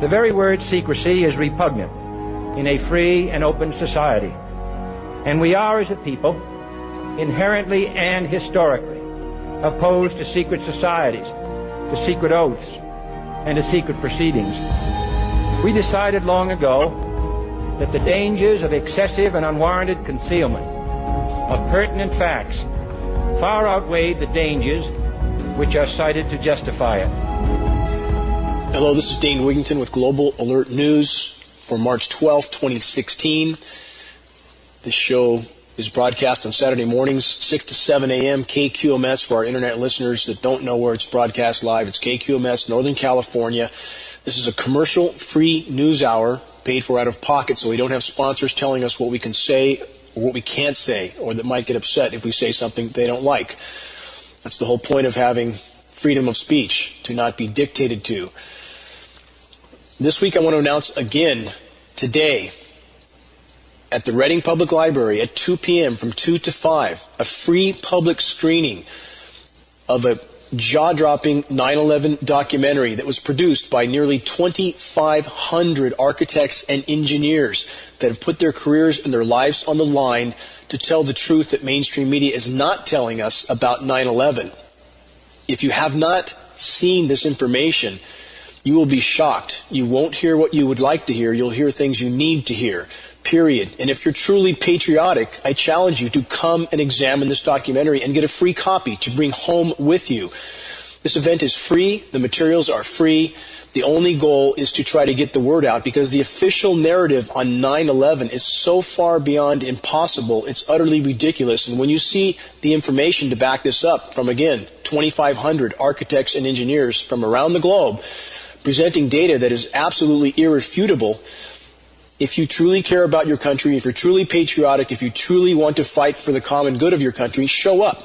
The very word secrecy is repugnant in a free and open society. And we are, as a people, inherently and historically opposed to secret societies, to secret oaths, and to secret proceedings. We decided long ago that the dangers of excessive and unwarranted concealment of pertinent facts far outweighed the dangers which are cited to justify it. Hello, this is Dane Wigington with Global Alert News for March 12, 2016. This show is broadcast on Saturday mornings, 6 to 7 a.m., KQMS. For our internet listeners that don't know where it's broadcast live, it's KQMS, Northern California. This is a commercial-free news hour paid for out of pocket, so we don't have sponsors telling us what we can say or what we can't say, or that might get upset if we say something they don't like. That's the whole point of having freedom of speech, to not be dictated to. This week I want to announce again, today, at the Reading Public Library at 2 p.m. from 2 to 5, a free public screening of a jaw-dropping 9/11 documentary that was produced by nearly 2,500 architects and engineers that have put their careers and their lives on the line to tell the truth that mainstream media is not telling us about 9/11. If you have not seen this information, you will be shocked. You won't hear what you would like to hear. You'll hear things you need to hear, period. And if you're truly patriotic, I challenge you to come and examine this documentary and get a free copy to bring home with you. This event is free. The materials are free. The only goal is to try to get the word out, because the official narrative on 9/11 is so far beyond impossible, it's utterly ridiculous. And when you see the information to back this up from, again, 2,500 architects and engineers from around the globe presenting data that is absolutely irrefutable, if you truly care about your country, if you're truly patriotic, if you truly want to fight for the common good of your country, show up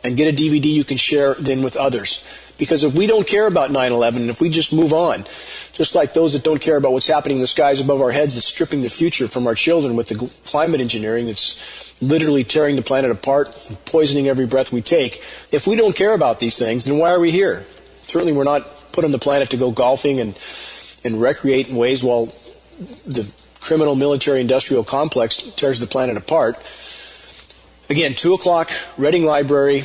and get a DVD you can share then with others. Because if we don't care about 9/11, and if we just move on, just like those that don't care about what's happening in the skies above our heads, that's stripping the future from our children with the climate engineering, it's literally tearing the planet apart, poisoning every breath we take. If we don't care about these things, then why are we here? Certainly we're not put on the planet to go golfing and recreate in ways while the criminal military-industrial complex tears the planet apart. Again, 2 o'clock, Reading Library,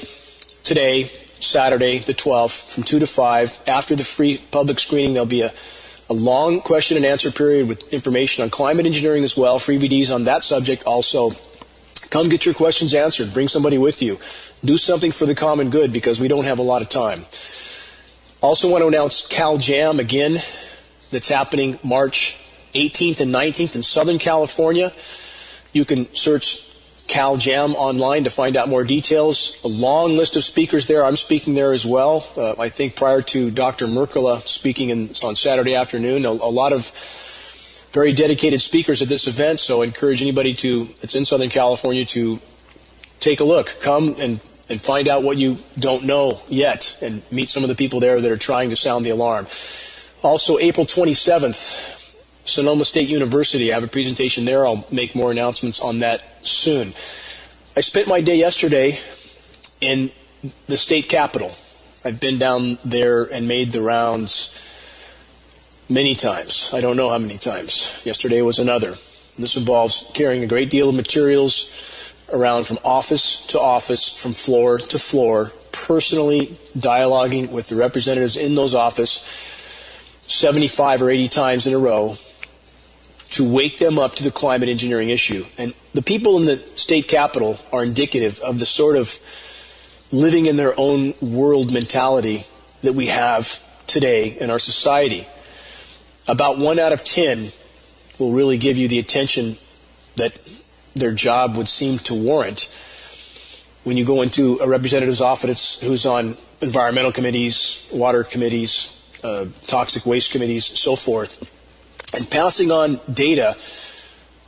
today, Saturday the 12th, from 2 to 5. After the free public screening, there'll be a long question and answer period with information on climate engineering as well, free VDs on that subject also. Come get your questions answered. Bring somebody with you. Do something for the common good, because we don't have a lot of time. Also want to announce Cal Jam again, that's happening March 18th and 19th in Southern California. You can search Cal Jam online to find out more details. A long list of speakers there. I'm speaking there as well. I think prior to Dr. Merkala speaking on Saturday afternoon. A lot of very dedicated speakers at this event, so I encourage anybody that's in Southern California to take a look. Come and find out what you don't know yet, and meet some of the people there that are trying to sound the alarm. Also, April 27th, Sonoma State University. I have a presentation there. I'll make more announcements on that soon. I spent my day yesterday in the state capitol. I've been down there and made the rounds many times. I don't know how many times. Yesterday was another. This involves carrying a great deal of materials around from office to office, from floor to floor, personally dialoguing with the representatives in those offices 75 or 80 times in a row to wake them up to the climate engineering issue. And the people in the state capitol are indicative of the sort of living in their own world mentality that we have today in our society. About 1 out of 10 will really give you the attention that their job would seem to warrant when you go into a representative's office who's on environmental committees, water committees, toxic waste committees, so forth, and passing on data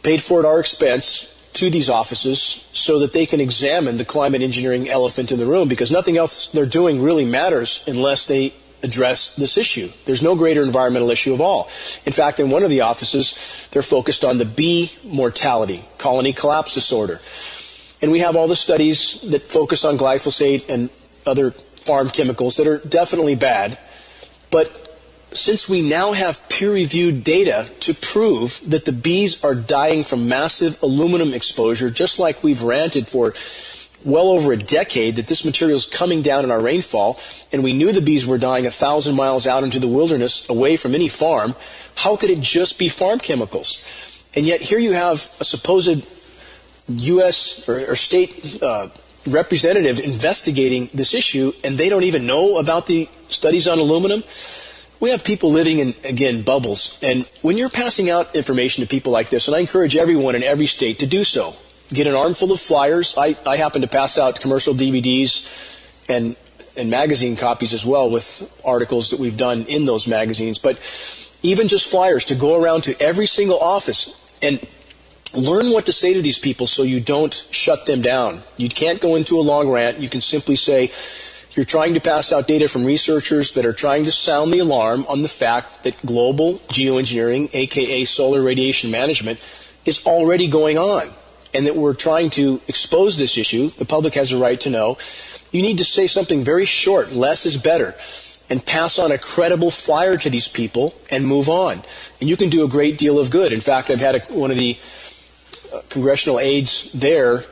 paid for at our expense to these offices so that they can examine the climate engineering elephant in the room, because nothing else they're doing really matters unless they address this issue. There's no greater environmental issue of all. In fact, in one of the offices, they're focused on the bee mortality, colony collapse disorder. And we have all the studies that focus on glyphosate and other farm chemicals that are definitely bad. But since we now have peer-reviewed data to prove that the bees are dying from massive aluminum exposure, just like we've ranted for well over a decade that this material is coming down in our rainfall, and we knew the bees were dying 1,000 miles out into the wilderness away from any farm, how could it just be farm chemicals? And yet here you have a supposed U.S. or state representative investigating this issue, and they don't even know about the studies on aluminum. We have people living in, again, bubbles. And when you're passing out information to people like this, and I encourage everyone in every state to do so, get an armful of flyers. I happen to pass out commercial DVDs and magazine copies as well with articles that we've done in those magazines. But even just flyers to go around to every single office and learn what to say to these people so you don't shut them down. You can't go into a long rant. You can simply say, you're trying to pass out data from researchers that are trying to sound the alarm on the fact that global geoengineering, aka solar radiation management, is already going on, and that we're trying to expose this issue. The public has a right to know. You need to say something very short, less is better, and pass on a credible flyer to these people and move on. And you can do a great deal of good. In fact, I've had one of the congressional aides there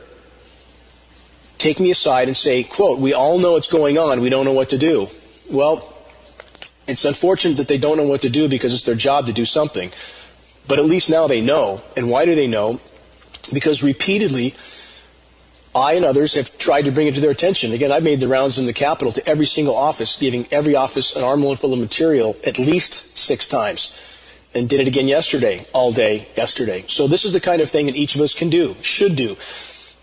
take me aside and say, quote, "We all know what's going on, we don't know what to do." Well, it's unfortunate that they don't know what to do because it's their job to do something. But at least now they know. And why do they know? Because repeatedly, I and others have tried to bring it to their attention. Again, I've made the rounds in the Capitol to every single office, giving every office an armload full of material at least 6 times. And did it again yesterday, all day yesterday. So this is the kind of thing that each of us can do, should do.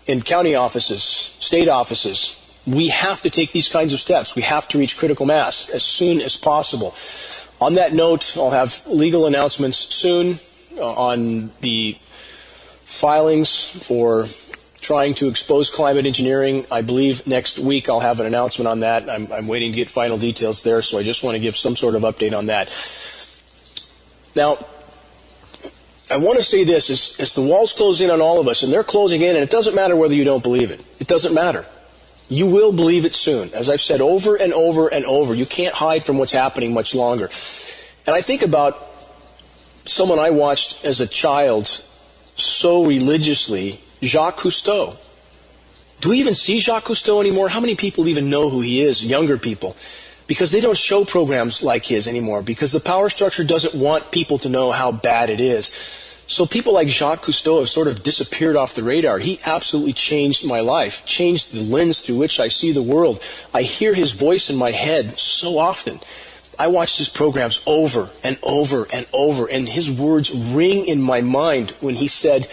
In county offices, state offices, we have to take these kinds of steps. We have to reach critical mass as soon as possible. On that note, I'll have legal announcements soon on the filings for trying to expose climate engineering. I believe next week I'll have an announcement on that. I'm waiting to get final details there, so I just want to give some sort of update on that. Now, I want to say this, as the walls close in on all of us, and they're closing in, and it doesn't matter whether you don't believe it. It doesn't matter. You will believe it soon. As I've said over and over and over, you can't hide from what's happening much longer. And I think about someone I watched as a child so religiously, Jacques Cousteau. Do we even see Jacques Cousteau anymore? How many people even know who he is, younger people? Because they don't show programs like his anymore, because the power structure doesn't want people to know how bad it is. So people like Jacques Cousteau have sort of disappeared off the radar. He absolutely changed my life, changed the lens through which I see the world. I hear his voice in my head so often. I watch his programs over and over and over, and his words ring in my mind when he said,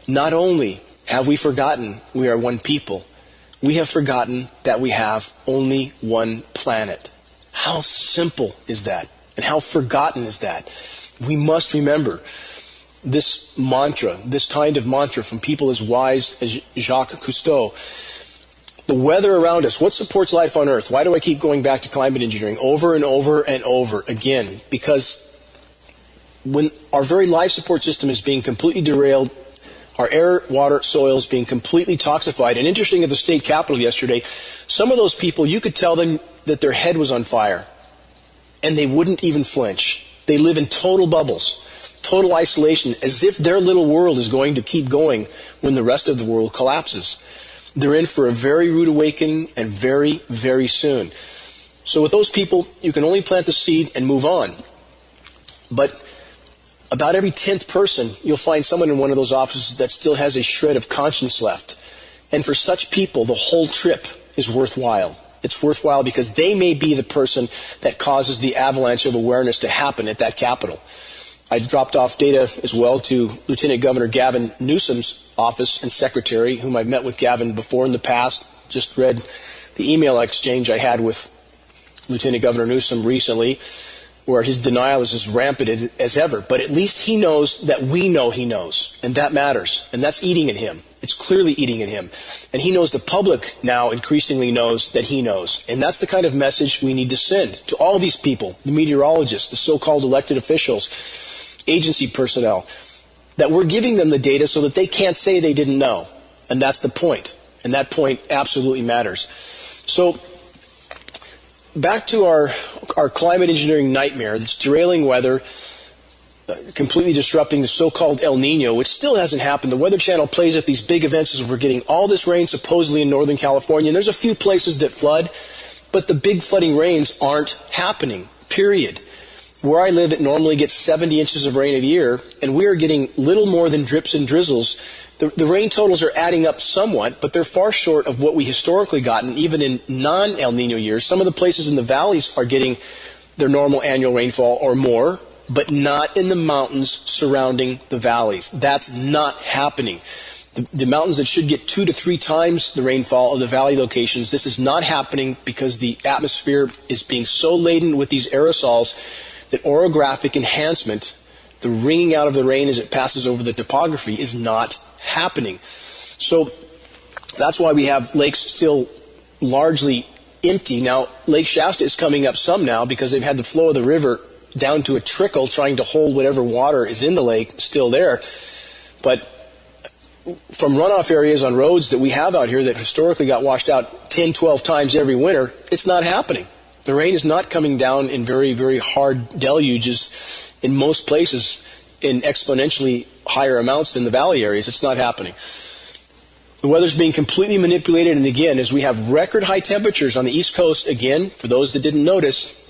"Not only have we forgotten we are one people, we have forgotten that we have only one planet." How simple is that? And how forgotten is that? We must remember this mantra, this kind of mantra from people as wise as Jacques Cousteau. The weather around us, what supports life on Earth? Why do I keep going back to climate engineering over and over and over again? Because when our very life support system is being completely derailed, our air, water, soil is being completely toxified. And interesting, at the state capitol yesterday, some of those people, you could tell them that their head was on fire, and they wouldn't even flinch. They live in total bubbles, total isolation, as if their little world is going to keep going when the rest of the world collapses. They're in for a very rude awakening, and very, very soon. So with those people, you can only plant the seed and move on. But about every 10th person, you'll find someone in one of those offices that still has a shred of conscience left. And for such people, the whole trip is worthwhile. It's worthwhile because they may be the person that causes the avalanche of awareness to happen at that Capitol. I dropped off data as well to Lieutenant Governor Gavin Newsom's office and secretary, whom I've met with Gavin before in the past. Just read the email exchange I had with Lieutenant Governor Newsom recently, where his denial is as rampant as ever. But at least he knows that we know he knows, and that matters. And that's eating at him. It's clearly eating at him. And he knows the public now increasingly knows that he knows. And that's the kind of message we need to send to all these people, the meteorologists, the so-called elected officials, agency personnel, that we're giving them the data so that they can't say they didn't know. And that's the point. And that point absolutely matters. So back to our our climate engineering nightmare that's derailing weather, completely disrupting the so-called El Nino, which still hasn't happened. The Weather Channel plays at these big events as we're getting all this rain supposedly in Northern California, and there's a few places that flood, but the big flooding rains aren't happening, period. Where I live, it normally gets 70 inches of rain a year, and we are getting little more than drips and drizzles. The rain totals are adding up somewhat, but they're far short of what we historically gotten, even in non-El Nino years. Some of the places in the valleys are getting their normal annual rainfall or more, but not in the mountains surrounding the valleys. That's not happening. The mountains that should get 2 to 3 times the rainfall of the valley locations, this is not happening because the atmosphere is being so laden with these aerosols that orographic enhancement, the wringing out of the rain as it passes over the topography, is not happening. So that's why we have lakes still largely empty. Now, Lake Shasta is coming up some now because they've had the flow of the river down to a trickle, trying to hold whatever water is in the lake still there. But from runoff areas on roads that we have out here that historically got washed out 10, 12 times every winter, it's not happening. The rain is not coming down in very, very hard deluges in most places in exponentially higher amounts than the valley areas. It's not happening. The weather's being completely manipulated, and again, as we have record high temperatures on the East Coast, again, for those that didn't notice,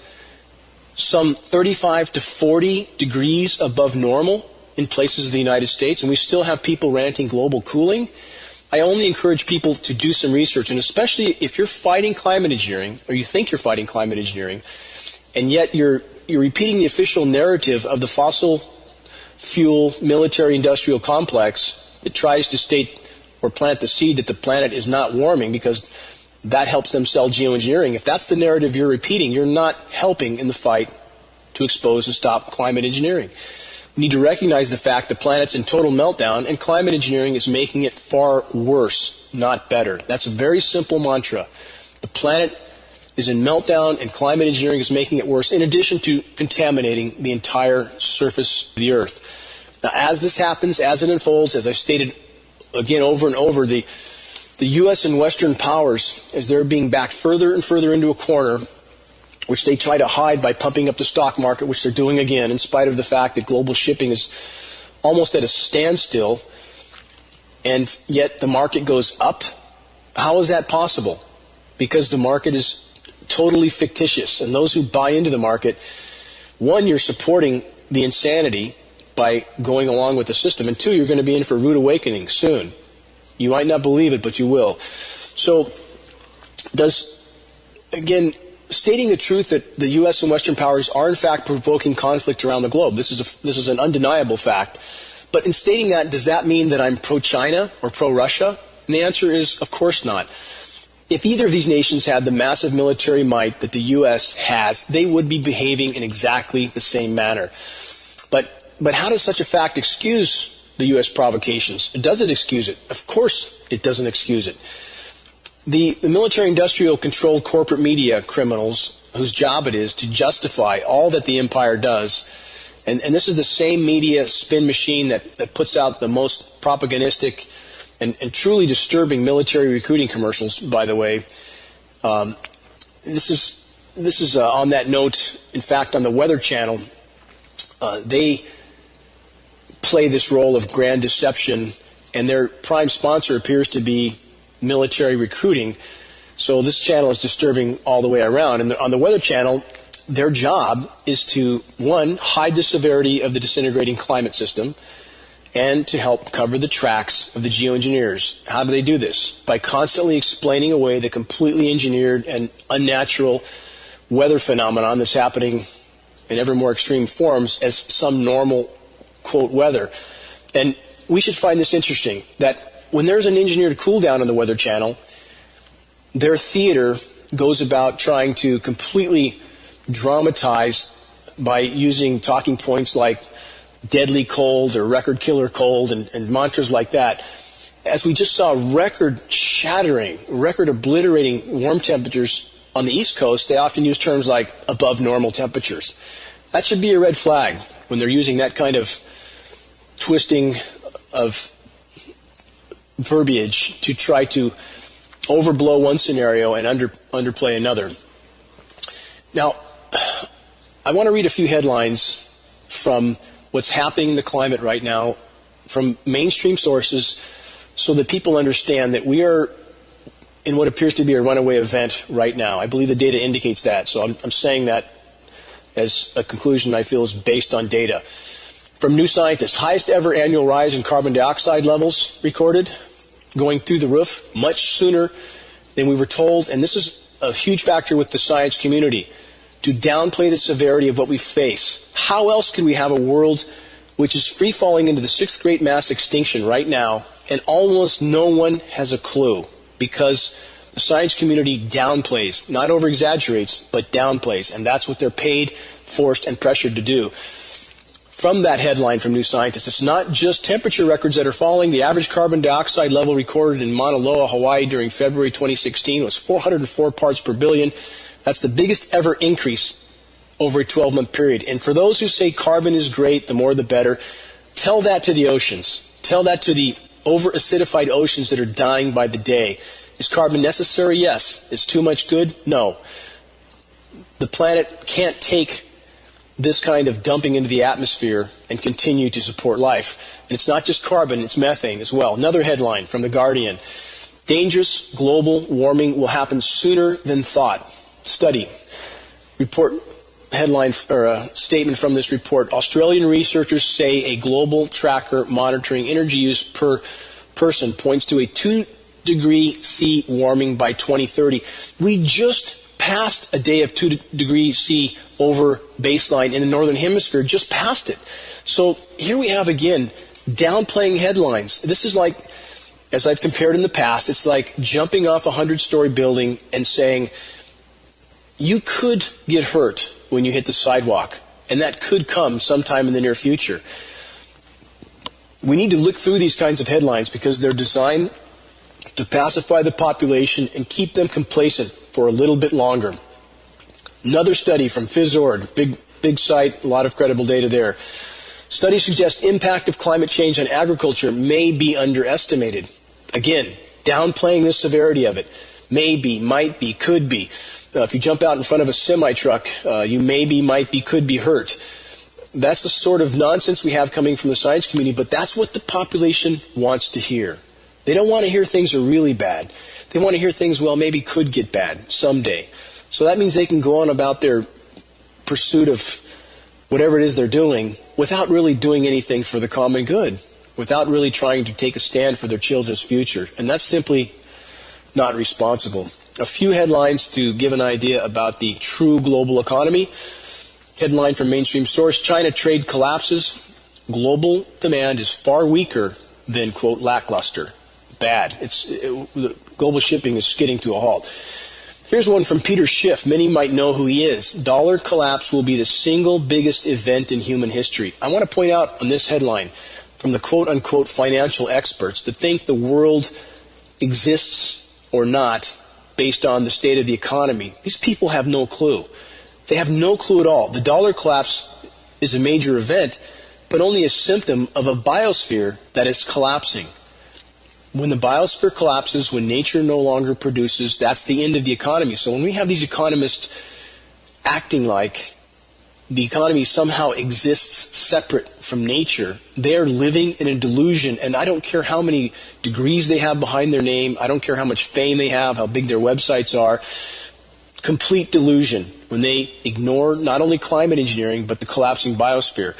some 35 to 40 degrees above normal in places of the United States, and we still have people ranting global cooling. I only encourage people to do some research, and especially if you're fighting climate engineering, or you think you're fighting climate engineering, and yet you're repeating the official narrative of the fossil fuel military-industrial complex that tries to state or plant the seed that the planet is not warming because that helps them sell geoengineering. If that's the narrative you're repeating, you're not helping in the fight to expose and stop climate engineering. We need to recognize the fact the planet's in total meltdown, and climate engineering is making it far worse, not better. That's a very simple mantra. The planet is in meltdown, and climate engineering is making it worse, in addition to contaminating the entire surface of the Earth. Now, as this happens, as it unfolds, as I've stated again over and over, the U.S. and Western powers, as they're being backed further and further into a corner, which they try to hide by pumping up the stock market, which they're doing again, in spite of the fact that global shipping is almost at a standstill, and yet the market goes up. How is that possible? Because the market is totally fictitious, and those who buy into the market, one, you're supporting the insanity by going along with the system, and two, you're going to be in for a rude awakening soon. You might not believe it, but you will. So, again, stating the truth that the U.S. and Western powers are in fact provoking conflict around the globe. This is an undeniable fact. But in stating that, does that mean that I'm pro-China or pro-Russia? And the answer is, of course not. If either of these nations had the massive military might that the U.S. has, they would be behaving in exactly the same manner. But how does such a fact excuse the U.S. provocations? Does it excuse it? Of course it doesn't excuse it. The military-industrial controlled corporate media criminals whose job it is to justify all that the empire does, and this is the same media spin machine that puts out the most propagandistic and truly disturbing military recruiting commercials, by the way. This is on that note. In fact, on the Weather Channel, they play this role of grand deception, and their prime sponsor appears to be military recruiting. So this channel is disturbing all the way around. And on the Weather Channel, their job is to, one, hide the severity of the disintegrating climate system, and to help cover the tracks of the geoengineers. How do they do this? By constantly explaining away the completely engineered and unnatural weather phenomenon that's happening in ever more extreme forms as some normal, quote, weather. And we should find this interesting, that when there's an engineered cool down on the Weather Channel, their theater goes about trying to completely dramatize by using talking points like deadly cold or record killer cold and mantras like that. As we just saw record shattering, record obliterating warm temperatures on the East Coast, they often use terms like above normal temperatures. That should be a red flag when they're using that kind of twisting of verbiage to try to overblow one scenario and underplay another. Now, I want to read a few headlines from what's happening in the climate right now from mainstream sources so that people understand that we are in what appears to be a runaway event right now. I believe the data indicates that, so I'm saying that as a conclusion I feel is based on data. From New Scientist, highest ever annual rise in carbon dioxide levels recorded, going through the roof much sooner than we were told, and this is a huge factor with the science community, to downplay the severity of what we face. How else can we have a world which is free-falling into the sixth great mass extinction right now, and almost no one has a clue, because the science community downplays, not over-exaggerates, but downplays, and that's what they're paid, forced, and pressured to do. From that headline from New Scientist, it's not just temperature records that are falling. The average carbon dioxide level recorded in Mauna Loa, Hawaii during February 2016 was 404 parts per billion. That's the biggest ever increase over a 12-month period. And for those who say carbon is great, the more the better, tell that to the oceans. Tell that to the over-acidified oceans that are dying by the day. Is carbon necessary? Yes. Is too much good? No. The planet can't take this kind of dumping into the atmosphere and continue to support life. And it's not just carbon, it's methane as well. Another headline from The Guardian. Dangerous global warming will happen sooner than thought. Study. Report headline or a statement from this report. Australian researchers say a global tracker monitoring energy use per person points to a 2 C warming by 2030. We just passed a day of 2 degrees C over baseline in the Northern Hemisphere, just passed it. So here we have again downplaying headlines. This is like, as I've compared in the past, it's like jumping off a 100-story building and saying, you could get hurt when you hit the sidewalk, and that could come sometime in the near future. We need to look through these kinds of headlines because they're designed to pacify the population and keep them complacent for a little bit longer. Another study from PhysOrg, big site, a lot of credible data there. Studies suggest impact of climate change on agriculture may be underestimated. Again, downplaying the severity of it. Maybe, might be, could be. If you jump out in front of a semi-truck, you maybe, might be, could be hurt. That's the sort of nonsense we have coming from the science community, but that's what the population wants to hear. They don't want to hear things are really bad. They want to hear things, well, maybe could get bad someday. So that means they can go on about their pursuit of whatever it is they're doing without really doing anything for the common good, without really trying to take a stand for their children's future. And that's simply not responsible. A few headlines to give an idea about the true global economy. Headline from mainstream source, China trade collapses. Global demand is far weaker than, quote, lackluster. Bad. Global shipping is skidding to a halt. Here's one from Peter Schiff. Many might know who he is. Dollar collapse will be the single biggest event in human history. I want to point out on this headline from the quote-unquote financial experts that think the world exists or not based on the state of the economy. These people have no clue. They have no clue at all. The dollar collapse is a major event, but only a symptom of a biosphere that is collapsing. When the biosphere collapses, when nature no longer produces, that's the end of the economy. So when we have these economists acting like the economy somehow exists separate from nature, they are living in a delusion, and I don't care how many degrees they have behind their name, I don't care how much fame they have, how big their websites are, complete delusion when they ignore not only climate engineering, but the collapsing biosphere.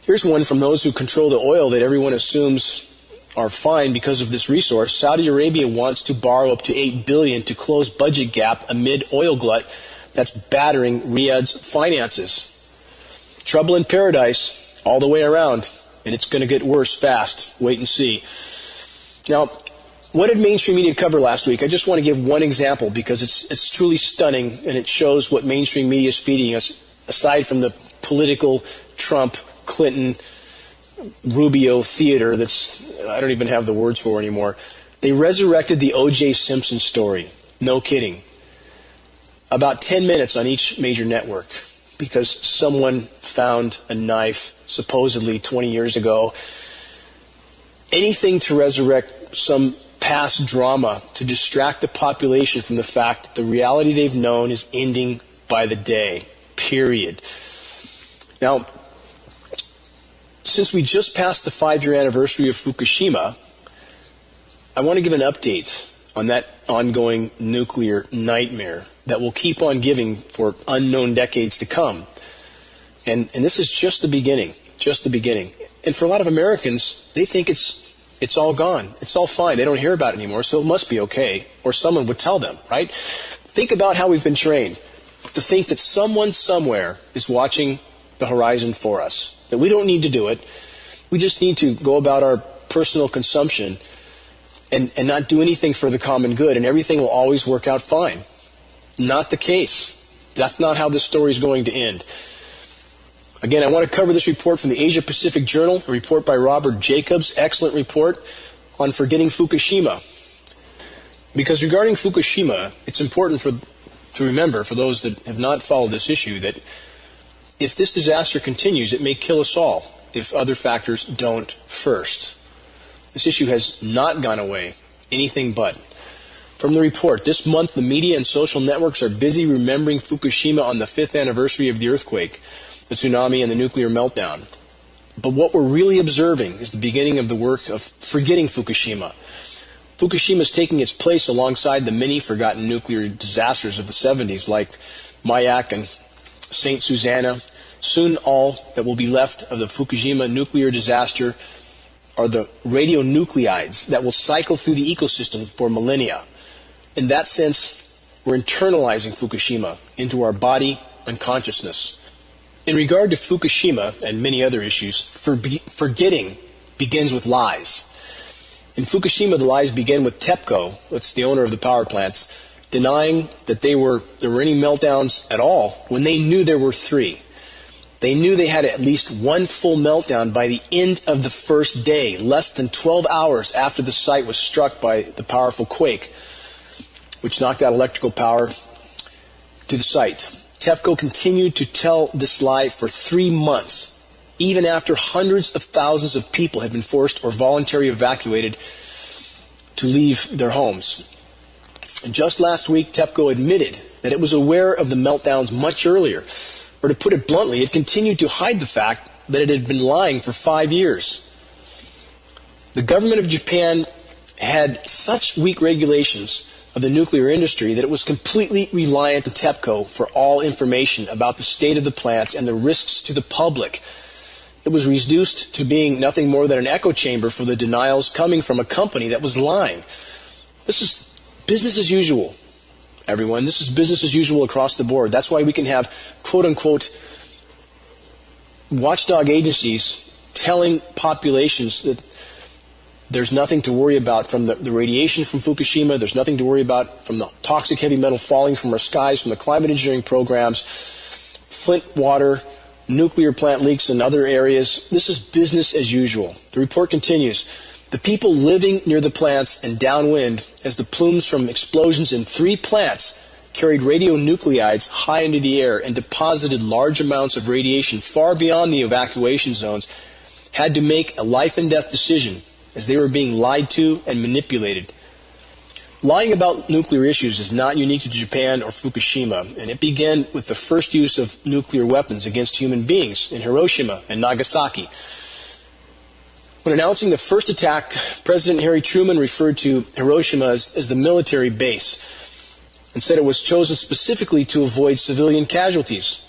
Here's one from those who control the oil that everyone assumes are fine because of this resource. Saudi Arabia wants to borrow up to $8 billion to close budget gap amid oil glut that's battering Riyadh's finances. Trouble in paradise all the way around, and it's going to get worse fast. Wait and see. Now, what did mainstream media cover last week? I just want to give one example because it's truly stunning, and it shows what mainstream media is feeding us, aside from the political Trump, Clinton, Rubio theater that's, I don't even have the words for anymore. They resurrected the O.J. Simpson story. No kidding. About 10 minutes on each major network because someone found a knife supposedly 20 years ago. Anything to resurrect some past drama to distract the population from the fact that the reality they've known is ending by the day. period. Now, since we just passed the 5-year anniversary of Fukushima, I want to give an update on that ongoing nuclear nightmare that will keep on giving for unknown decades to come. And this is just the beginning, just the beginning. And for a lot of Americans, they think it's all gone. It's all fine. They don't hear about it anymore, so it must be okay. Or someone would tell them, right? Think about how we've been trained to think that someone somewhere is watching the horizon for us, that we don't need to do it. We just need to go about our personal consumption and not do anything for the common good, and everything will always work out fine. Not the case. That's not how this story is going to end. Again, I want to cover this report from the Asia Pacific Journal, a report by Robert Jacobs, excellent report on forgetting Fukushima. Because regarding Fukushima, it's important to remember, for those that have not followed this issue, that if this disaster continues, it may kill us all if other factors don't first. This issue has not gone away, anything but. From the report, this month the media and social networks are busy remembering Fukushima on the 5th anniversary of the earthquake, the tsunami, and the nuclear meltdown. But what we're really observing is the beginning of the work of forgetting Fukushima. Fukushima is taking its place alongside the many forgotten nuclear disasters of the 70s, like Mayak and St. Susanna. Soon all that will be left of the Fukushima nuclear disaster are the radionuclides that will cycle through the ecosystem for millennia. In that sense, we're internalizing Fukushima into our body and consciousness. In regard to Fukushima and many other issues, forgetting begins with lies. In Fukushima, the lies begin with TEPCO, that's the owner of the power plants, denying that there were any meltdowns at all when they knew there were 3. They knew they had at least one full meltdown by the end of the first day, less than 12 hours after the site was struck by the powerful quake, which knocked out electrical power to the site. TEPCO continued to tell this lie for 3 months, even after hundreds of thousands of people had been forced or voluntarily evacuated to leave their homes. And just last week, TEPCO admitted that it was aware of the meltdowns much earlier. Or to put it bluntly, it continued to hide the fact that it had been lying for 5 years. The government of Japan had such weak regulations of the nuclear industry that it was completely reliant on TEPCO for all information about the state of the plants and the risks to the public. It was reduced to being nothing more than an echo chamber for the denials coming from a company that was lying. This is business as usual, everyone. This is business as usual across the board. That's why we can have, quote-unquote, watchdog agencies telling populations that there's nothing to worry about from the radiation from Fukushima. There's nothing to worry about from the toxic heavy metal falling from our skies, from the climate engineering programs, Flint water, nuclear plant leaks in other areas. This is business as usual. The report continues. The people living near the plants and downwind, as the plumes from explosions in 3 plants carried radionuclides high into the air and deposited large amounts of radiation far beyond the evacuation zones, had to make a life and death decision as they were being lied to and manipulated. Lying about nuclear issues is not unique to Japan or Fukushima, and it began with the first use of nuclear weapons against human beings in Hiroshima and Nagasaki. When announcing the first attack, President Harry Truman referred to Hiroshima as the military base and said it was chosen specifically to avoid civilian casualties.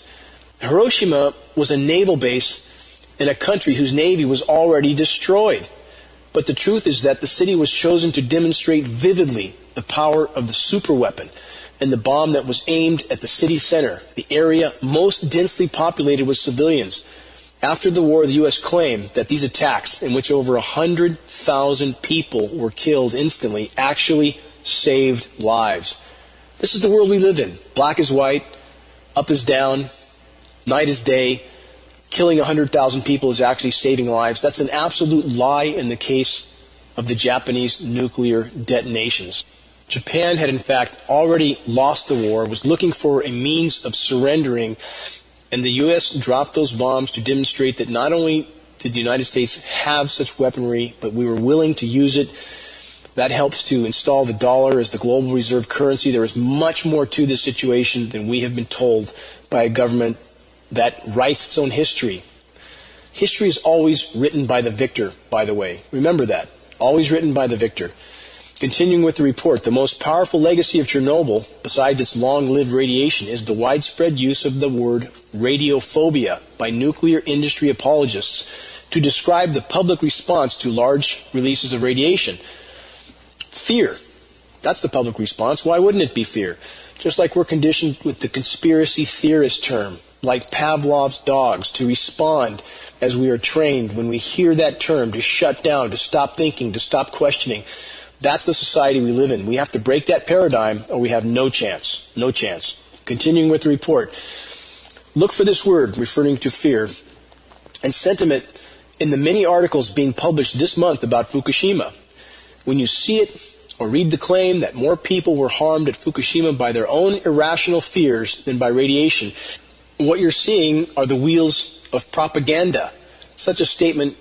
Hiroshima was a naval base in a country whose navy was already destroyed. But the truth is that the city was chosen to demonstrate vividly the power of the superweapon and the bomb that was aimed at the city center, the area most densely populated with civilians. After the war, the U.S. claimed that these attacks, in which over 100,000 people were killed instantly, actually saved lives. This is the world we live in. Black is white, up is down, night is day. Killing 100,000 people is actually saving lives. That's an absolute lie in the case of the Japanese nuclear detonations. Japan had in fact already lost the war, was looking for a means of surrendering, and the U.S. dropped those bombs to demonstrate that not only did the United States have such weaponry, but we were willing to use it. That helps to install the dollar as the global reserve currency. There is much more to this situation than we have been told by a government that writes its own history. History is always written by the victor, by the way. Remember that. Always written by the victor. Continuing with the report, the most powerful legacy of Chernobyl, besides its long-lived radiation, is the widespread use of the word radiophobia by nuclear industry apologists to describe the public response to large releases of radiation. Fear. That's the public response. Why wouldn't it be fear? Just like we're conditioned with the conspiracy theorist term, like Pavlov's dogs, to respond as we are trained when we hear that term, to shut down, to stop thinking, to stop questioning. That's the society we live in. We have to break that paradigm or we have no chance. No chance. Continuing with the report. Look for this word referring to fear and sentiment in the many articles being published this month about Fukushima. When you see it or read the claim that more people were harmed at Fukushima by their own irrational fears than by radiation, what you're seeing are the wheels of propaganda. Such a statement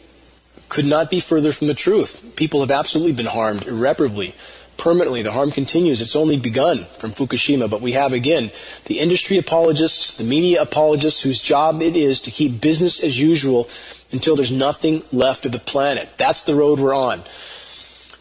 could not be further from the truth. People have absolutely been harmed irreparably, permanently. The harm continues. It's only begun from Fukushima, but we have again the industry apologists, the media apologists whose job it is to keep business as usual until there's nothing left of the planet. That's the road we're on.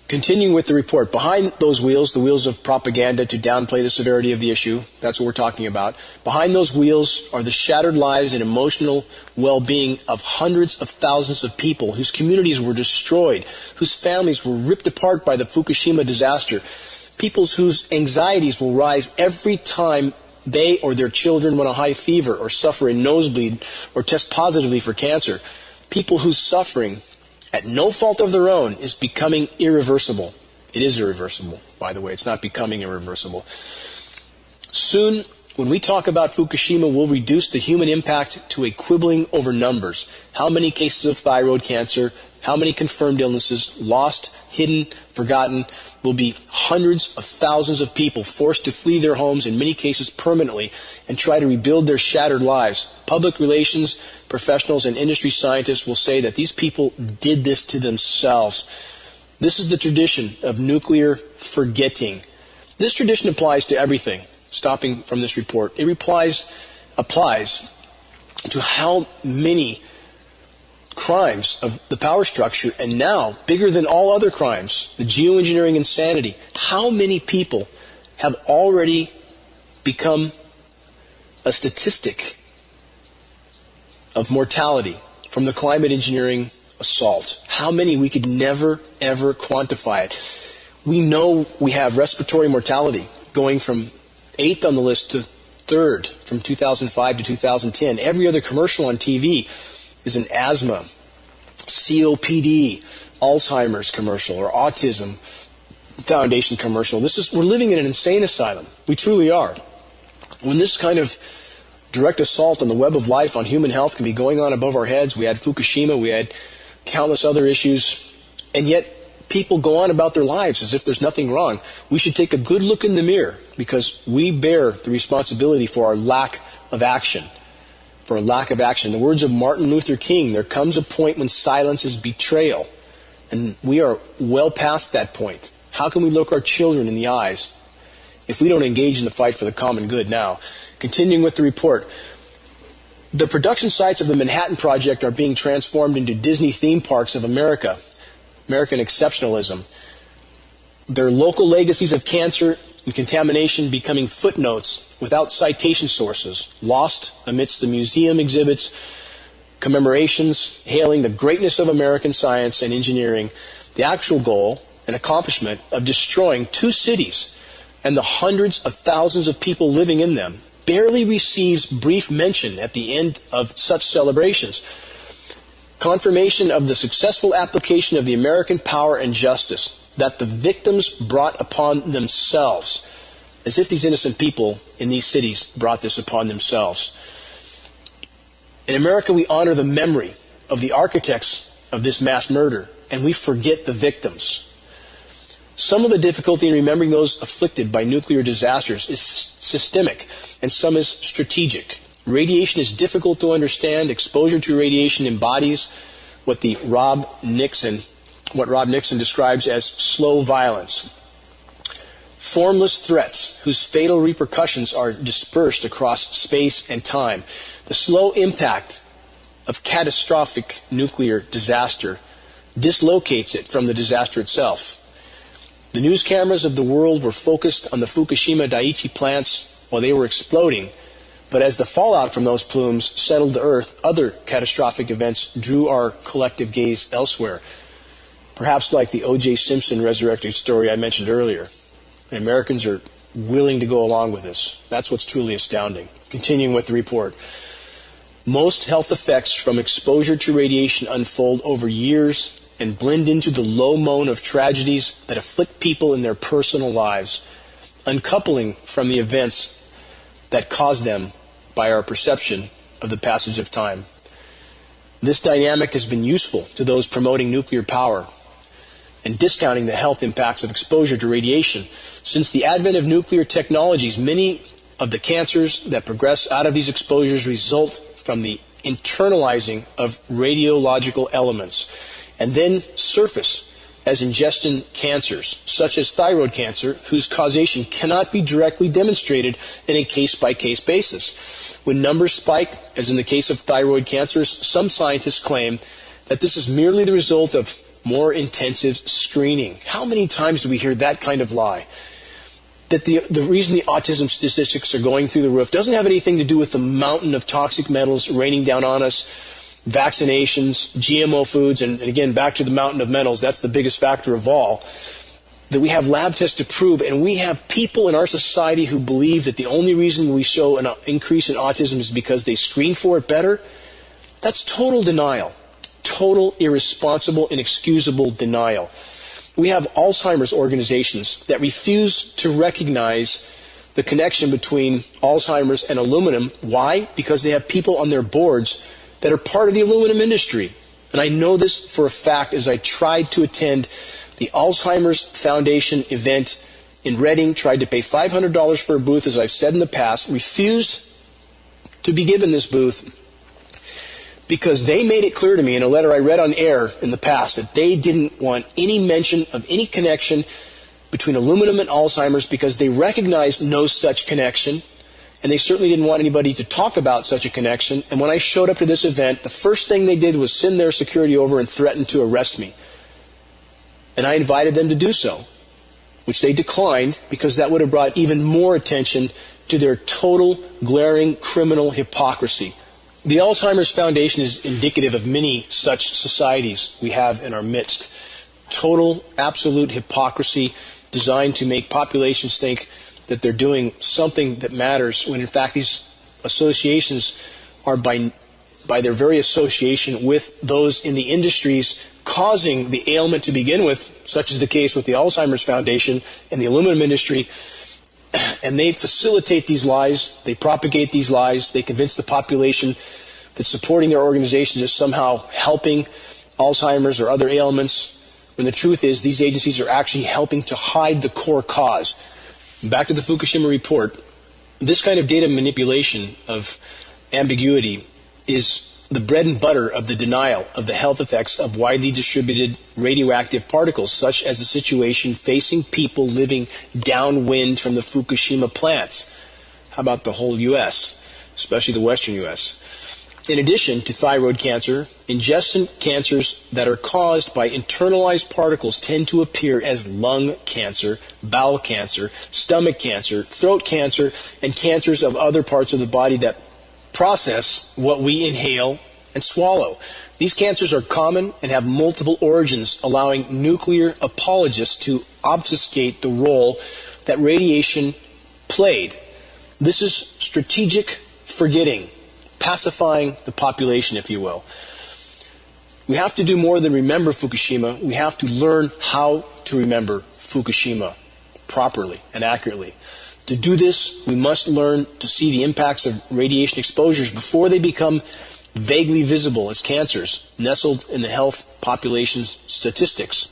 Continuing with the report, behind those wheels, the wheels of propaganda to downplay the severity of the issue, that's what we're talking about. Behind those wheels are the shattered lives and emotional well-being of hundreds of thousands of people whose communities were destroyed, whose families were ripped apart by the Fukushima disaster, people whose anxieties will rise every time they or their children run a high fever or suffer a nosebleed or test positively for cancer, people whose suffering at no fault of their own is becoming irreversible. It is irreversible, by the way. It's not becoming irreversible. Soon, when we talk about Fukushima, we'll reduce the human impact to a quibbling over numbers. How many cases of thyroid cancer, how many confirmed illnesses, lost, hidden, forgotten, will be hundreds of thousands of people forced to flee their homes, in many cases permanently, and try to rebuild their shattered lives. Public relations professionals and industry scientists will say that these people did this to themselves. This is the tradition of nuclear forgetting. This tradition applies to everything. Stopping from this report, it applies to how many crimes of the power structure, and now, bigger than all other crimes, the geoengineering insanity. How many people have already become a statistic of mortality from the climate engineering assault? How many? We could never, ever quantify it. We know we have respiratory mortality going from 8th on the list to 3rd from 2005 to 2010. Every other commercial on TV is an asthma, COPD, Alzheimer's commercial, or autism foundation commercial. We're living in an insane asylum. We truly are. When this kind of direct assault on the web of life on human health can be going on above our heads, we had Fukushima, we had countless other issues, and yet people go on about their lives as if there's nothing wrong. We should take a good look in the mirror because we bear the responsibility for our lack of action. For a lack of action. In the words of Martin Luther King, there comes a point when silence is betrayal. And we are well past that point. How can we look our children in the eyes if we don't engage in the fight for the common good now? Continuing with the report. The production sites of the Manhattan Project are being transformed into Disney theme parks of America. American exceptionalism. Their local legacies of cancer and contamination becoming footnotes without citation sources, lost amidst the museum exhibits, commemorations hailing the greatness of American science and engineering, the actual goal and accomplishment of destroying 2 cities and the hundreds of thousands of people living in them barely receives brief mention at the end of such celebrations. Confirmation of the successful application of the American power and justice that the victims brought upon themselves, as if these innocent people in these cities brought this upon themselves. In America, we honor the memory of the architects of this mass murder, and we forget the victims. Some of the difficulty in remembering those afflicted by nuclear disasters is systemic, and some is strategic. Radiation is difficult to understand. Exposure to radiation embodies what Rob Nixon describes as slow violence. Formless threats whose fatal repercussions are dispersed across space and time. The slow impact of catastrophic nuclear disaster dislocates it from the disaster itself. The news cameras of the world were focused on the Fukushima Daiichi plants while they were exploding, but as the fallout from those plumes settled to Earth, other catastrophic events drew our collective gaze elsewhere, perhaps like the O.J. Simpson resurrected story I mentioned earlier. And Americans are willing to go along with this. That's what's truly astounding. Continuing with the report. Most health effects from exposure to radiation unfold over years and blend into the low moan of tragedies that afflict people in their personal lives, uncoupling from the events that cause them by our perception of the passage of time. This dynamic has been useful to those promoting nuclear power and discounting the health impacts of exposure to radiation. Since the advent of nuclear technologies, many of the cancers that progress out of these exposures result from the internalizing of radiological elements and then surface as ingestion cancers, such as thyroid cancer, whose causation cannot be directly demonstrated in a case-by-case basis. When numbers spike, as in the case of thyroid cancers, some scientists claim that this is merely the result of more intensive screening. How many times do we hear that kind of lie? That the reason the autism statistics are going through the roof doesn't have anything to do with the mountain of toxic metals raining down on us, vaccinations, GMO foods, and again, back to the mountain of metals, that's the biggest factor of all, that we have lab tests to prove, and we have people in our society who believe that the only reason we show an increase in autism is because they screen for it better. That's total denial. Total, irresponsible, inexcusable denial. We have Alzheimer's organizations that refuse to recognize the connection between Alzheimer's and aluminum. Why? Because they have people on their boards that are part of the aluminum industry. And I know this for a fact as I tried to attend the Alzheimer's Foundation event in Reading, tried to pay $500 for a booth, as I've said in the past, refused to be given this booth because they made it clear to me in a letter I read on air in the past that they didn't want any mention of any connection between aluminum and Alzheimer's because they recognized no such connection. And they certainly didn't want anybody to talk about such a connection. And when I showed up to this event, the first thing they did was send their security over and threaten to arrest me. And I invited them to do so, which they declined because that would have brought even more attention to their total, glaring criminal hypocrisy. The Alzheimer's Foundation is indicative of many such societies we have in our midst. Total, absolute hypocrisy designed to make populations think that they're doing something that matters, when in fact these associations are by their very association with those in the industries causing the ailment to begin with, such as the case with the Alzheimer's Foundation and the aluminum industry. And they facilitate these lies, they propagate these lies, they convince the population that supporting their organizations is somehow helping Alzheimer's or other ailments, when the truth is these agencies are actually helping to hide the core cause. Back to the Fukushima report, this kind of data manipulation of ambiguity is the bread and butter of the denial of the health effects of widely distributed radioactive particles, such as the situation facing people living downwind from the Fukushima plants. How about the whole U.S., especially the western U.S.? In addition to thyroid cancer, ingestion cancers that are caused by internalized particles tend to appear as lung cancer, bowel cancer, stomach cancer, throat cancer, and cancers of other parts of the body that process what we inhale and swallow. These cancers are common and have multiple origins, allowing nuclear apologists to obfuscate the role that radiation played. This is strategic forgetting, pacifying the population, if you will. We have to do more than remember Fukushima. We have to learn how to remember Fukushima properly and accurately. To do this, we must learn to see the impacts of radiation exposures before they become vaguely visible as cancers nestled in the health population's statistics.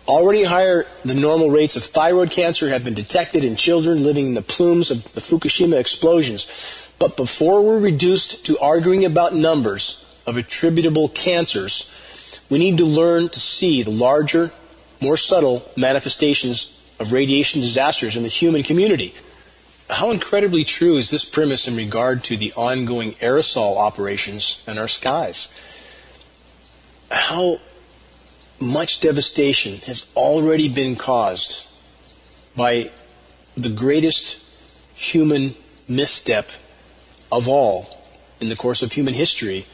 Already higher than normal rates of thyroid cancer have been detected in children living in the plumes of the Fukushima explosions. But before we're reduced to arguing about numbers of attributable cancers, we need to learn to see the larger, more subtle manifestations of radiation disasters in the human community. How incredibly true is this premise in regard to the ongoing aerosol operations in our skies? How much devastation has already been caused by the greatest human misstep of all in the course of human history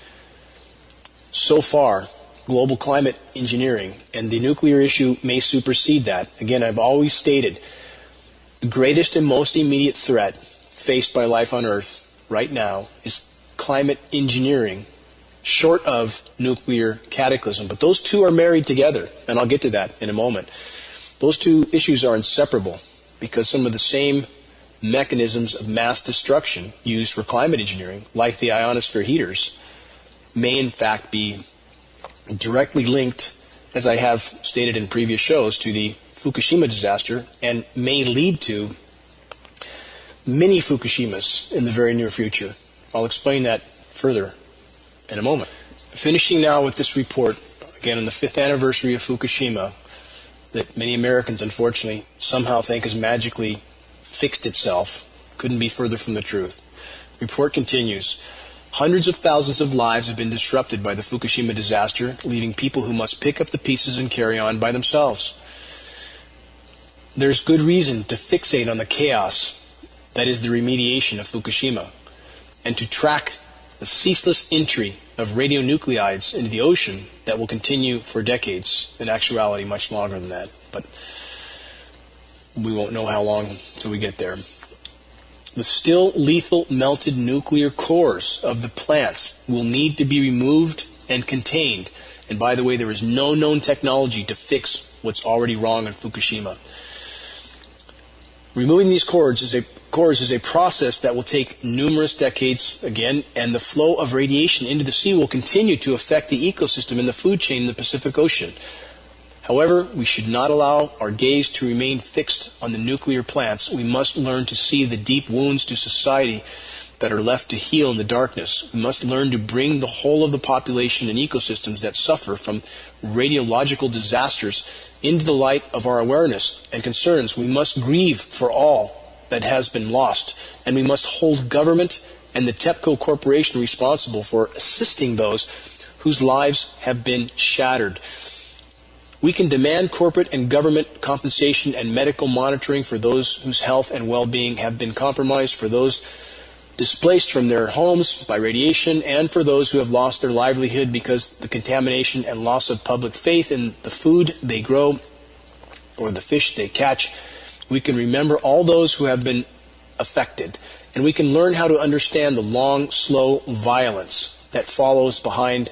so far, global climate engineering, and the nuclear issue may supersede that. Again, I've always stated the greatest and most immediate threat faced by life on Earth right now is climate engineering, short of nuclear cataclysm. But those two are married together, and I'll get to that in a moment. Those two issues are inseparable because some of the same mechanisms of mass destruction used for climate engineering, like the ionosphere heaters, may in fact be directly linked, as I have stated in previous shows, to the Fukushima disaster, and may lead to many Fukushimas in the very near future. I'll explain that further in a moment. Finishing now with this report, again on the 5th anniversary of Fukushima, that many Americans unfortunately somehow think has magically fixed itself, couldn't be further from the truth. The report continues. Hundreds of thousands of lives have been disrupted by the Fukushima disaster, leaving people who must pick up the pieces and carry on by themselves. There's good reason to fixate on the chaos that is the remediation of Fukushima, and to track the ceaseless entry of radionuclides into the ocean that will continue for decades, in actuality much longer than that, but we won't know how long till we get there. The still lethal melted nuclear cores of the plants will need to be removed and contained. And by the way, there is no known technology to fix what's already wrong in Fukushima. Removing these cores is a process that will take numerous decades again, and the flow of radiation into the sea will continue to affect the ecosystem and the food chain in the Pacific Ocean. However, we should not allow our gaze to remain fixed on the nuclear plants. We must learn to see the deep wounds to society that are left to heal in the darkness. We must learn to bring the whole of the population and ecosystems that suffer from radiological disasters into the light of our awareness and concerns. We must grieve for all that has been lost, and we must hold government and the TEPCO Corporation responsible for assisting those whose lives have been shattered. We can demand corporate and government compensation and medical monitoring for those whose health and well-being have been compromised, for those displaced from their homes by radiation, and for those who have lost their livelihood because the contamination and loss of public faith in the food they grow or the fish they catch. We can remember all those who have been affected, and we can learn how to understand the long, slow violence that follows behind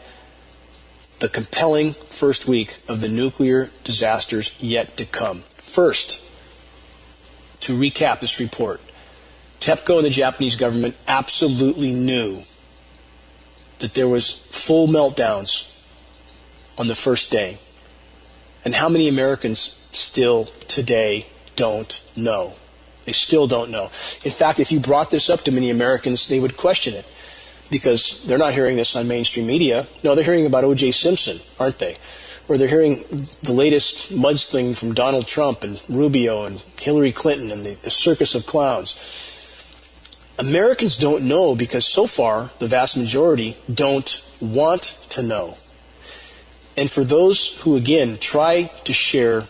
the compelling first week of the nuclear disasters yet to come. First, to recap this report, TEPCO and the Japanese government absolutely knew that there was full meltdowns on the first day. And how many Americans still today don't know? They still don't know. In fact, if you brought this up to many Americans, they would question it, because they're not hearing this on mainstream media. No, they're hearing about O.J. Simpson, aren't they? Or they're hearing the latest mudslinging from Donald Trump and Rubio and Hillary Clinton and the circus of clowns. Americans don't know because so far the vast majority don't want to know. And for those who, again, try to share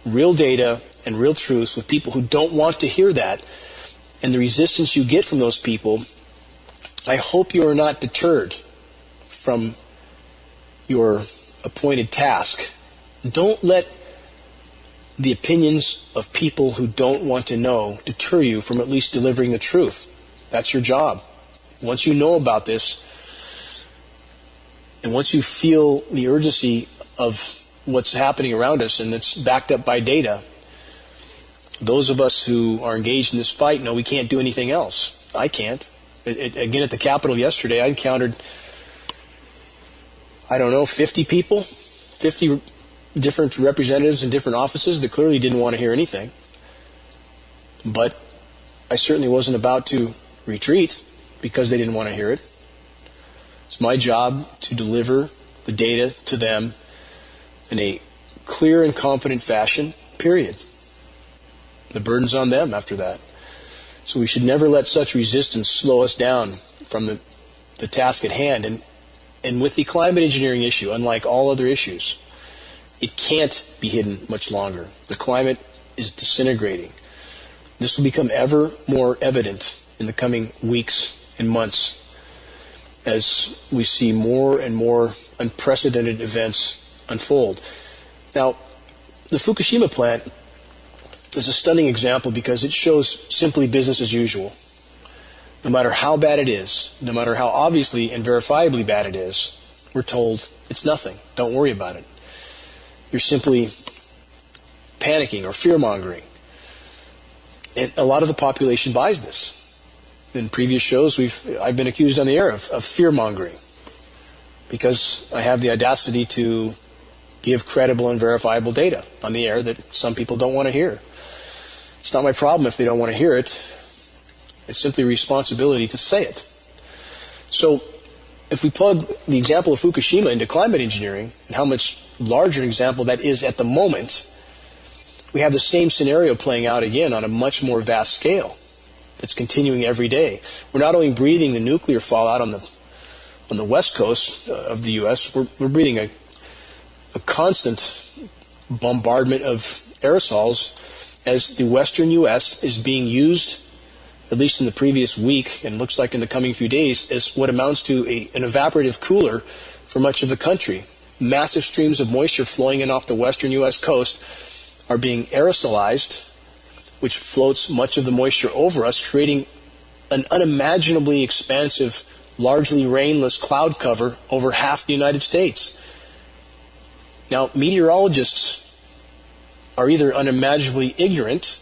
real data and real truths with people who don't want to hear that, and the resistance you get from those people, I hope you are not deterred from your appointed task. Don't let the opinions of people who don't want to know deter you from at least delivering the truth. That's your job. Once you know about this, and once you feel the urgency of what's happening around us, and it's backed up by data, those of us who are engaged in this fight know we can't do anything else. I can't. Again, at the Capitol yesterday, I encountered, 50 people, 50 different representatives in different offices that clearly didn't want to hear anything. But I certainly wasn't about to retreat because they didn't want to hear it. It's my job to deliver the data to them in a clear and confident fashion, period. The burden's on them after that. So we should never let such resistance slow us down from the task at hand. And with the climate engineering issue, unlike all other issues, it can't be hidden much longer. The climate is disintegrating. This will become ever more evident in the coming weeks and months as we see more and more unprecedented events unfold. Now, the Fukushima plant is a stunning example because it shows simply business as usual. No matter how bad it is, no matter how obviously and verifiably bad it is, we're told it's nothing. Don't worry about it. You're simply panicking or fear-mongering. And a lot of the population buys this. In previous shows, I've been accused on the air of fear-mongering because I have the audacity to give credible and verifiable data on the air that some people don't want to hear. It's not my problem if they don't want to hear it. It's simply a responsibility to say it. So if we plug the example of Fukushima into climate engineering and how much larger an example that is at the moment, we have the same scenario playing out again on a much more vast scale that's continuing every day. We're not only breathing the nuclear fallout on the west coast of the U.S., we're breathing a constant bombardment of aerosols as the western U.S. is being used, at least in the previous week, and looks like in the coming few days, as what amounts to an evaporative cooler for much of the country. Massive streams of moisture flowing in off the western U.S. coast are being aerosolized, which floats much of the moisture over us, creating an unimaginably expansive, largely rainless cloud cover over half the United States. Now, meteorologists are either unimaginably ignorant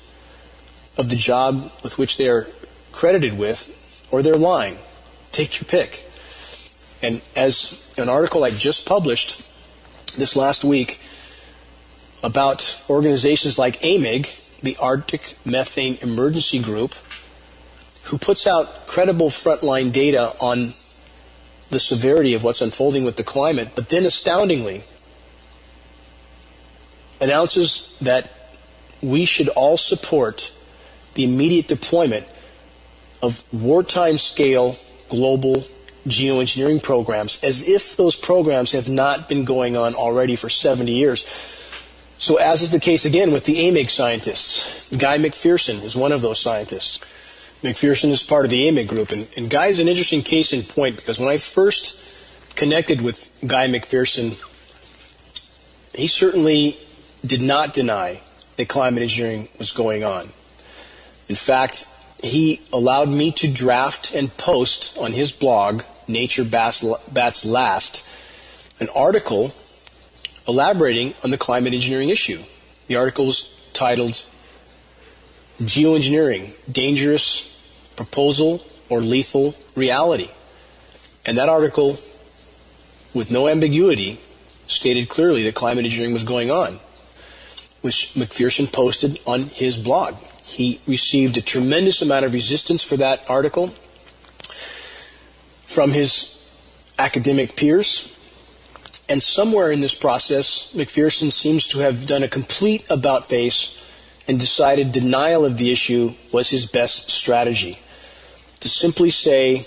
of the job with which they are credited with, or they're lying. Take your pick. And as an article I just published this last week about organizations like AMIG, the Arctic Methane Emergency Group, who puts out credible frontline data on the severity of what's unfolding with the climate, but then astoundingly announces that we should all support the immediate deployment of wartime scale global geoengineering programs, as if those programs have not been going on already for 70 years. So as is the case again with the AMIG scientists, Guy McPherson is one of those scientists. McPherson is part of the AMIG group, and Guy is an interesting case in point because when I first connected with Guy McPherson, he certainly did not deny that climate engineering was going on. In fact, he allowed me to draft and post on his blog, Nature Bats Last, an article elaborating on the climate engineering issue. The article was titled GeoEngineering, Dangerous Proposal or Lethal Reality. And that article, with no ambiguity, stated clearly that climate engineering was going on, which McPherson posted on his blog. He received a tremendous amount of resistance for that article from his academic peers. And somewhere in this process, McPherson seems to have done a complete about-face and decided denial of the issue was his best strategy. To simply say,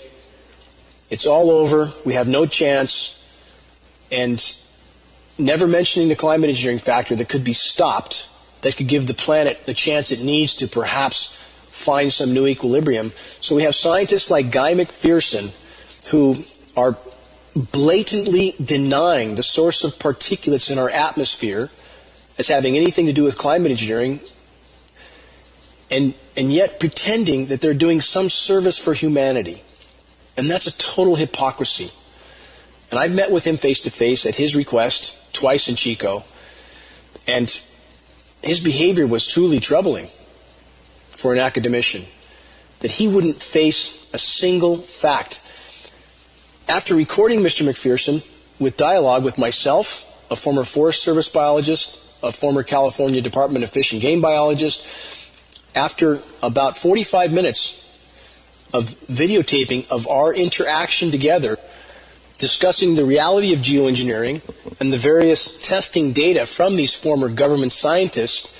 it's all over, we have no chance, and never mentioning the climate engineering factor that could be stopped, that could give the planet the chance it needs to perhaps find some new equilibrium. So we have scientists like Guy McPherson who are blatantly denying the source of particulates in our atmosphere as having anything to do with climate engineering, and yet pretending that they're doing some service for humanity. And that's a total hypocrisy. And I've met with him face-to-face at his request, twice in Chico, and his behavior was truly troubling for an academician, that he wouldn't face a single fact. After recording Mr. McPherson with dialogue with myself, a former Forest Service biologist, a former California Department of Fish and Game biologist, after about 45 minutes of videotaping of our interaction together, discussing the reality of geoengineering and the various testing data from these former government scientists,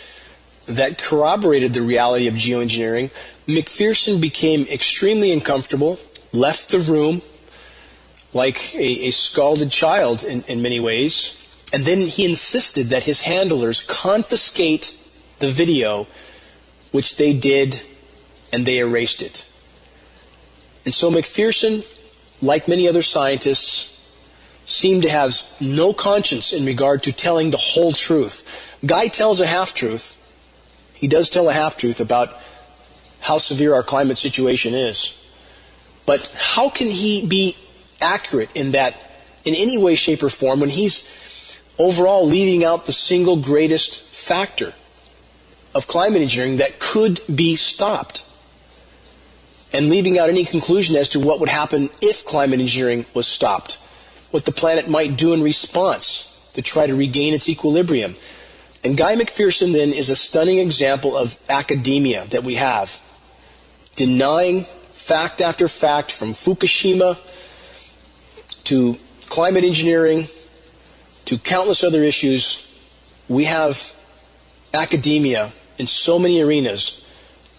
that corroborated the reality of geoengineering, McPherson became extremely uncomfortable, left the room like a scalded child in many ways, and then he insisted that his handlers confiscate the video, which they did, and they erased it. And so McPherson, like many other scientists, seemed to have no conscience in regard to telling the whole truth. Guy tells a half-truth. He does tell a half-truth about how severe our climate situation is. But how can he be accurate in that, in any way, shape, or form, when he's overall leaving out the single greatest factor of climate engineering that could be stopped, and leaving out any conclusion as to what would happen if climate engineering was stopped, what the planet might do in response to try to regain its equilibrium? And Guy McPherson then is a stunning example of academia that we have, denying fact after fact, from Fukushima to climate engineering to countless other issues. We have academia in so many arenas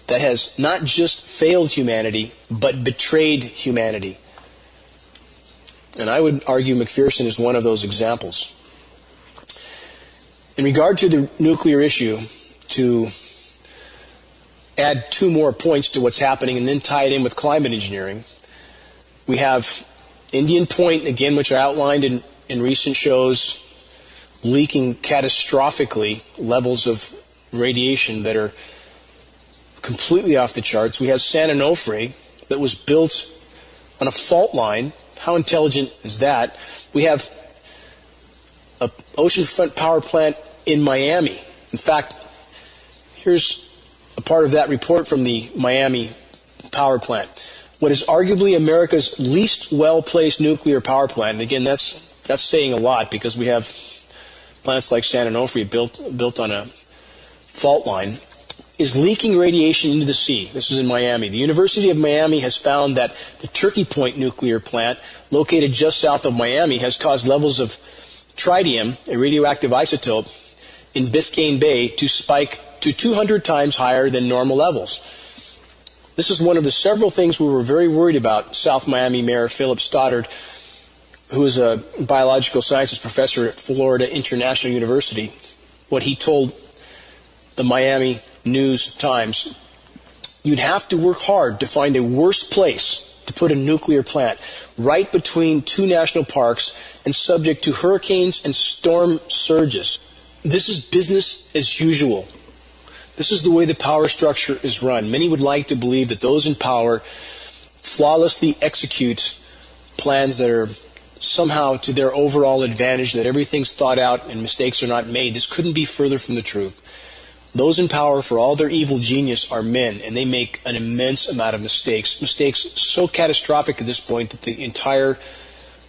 that has not just failed humanity, but betrayed humanity. And I would argue McPherson is one of those examples. In regard to the nuclear issue, to add two more points to what's happening and then tie it in with climate engineering, we have Indian Point, again, which I outlined in recent shows, leaking catastrophically levels of radiation that are completely off the charts. We have San Onofre, that was built on a fault line. How intelligent is that? We have an oceanfront power plant in Miami. In fact, here's a part of that report from the Miami power plant. What is arguably America's least well-placed nuclear power plant, and again, that's saying a lot, because we have plants like San Onofre built on a fault line, is leaking radiation into the sea. This is in Miami. The University of Miami has found that the Turkey Point nuclear plant, located just south of Miami, has caused levels of tritium, a radioactive isotope, in Biscayne Bay to spike to 200 times higher than normal levels. This is one of the several things we were very worried about. South Miami Mayor Philip Stoddard, who is a biological sciences professor at Florida International University, what he told the Miami News Times: you'd have to work hard to find a worse place to put a nuclear plant, right between two national parks and subject to hurricanes and storm surges. This is business as usual. This is the way the power structure is run. Many would like to believe that those in power flawlessly execute plans that are somehow to their overall advantage, that everything's thought out and mistakes are not made. This couldn't be further from the truth. Those in power, for all their evil genius, are men, and they make an immense amount of mistakes so catastrophic at this point that the entire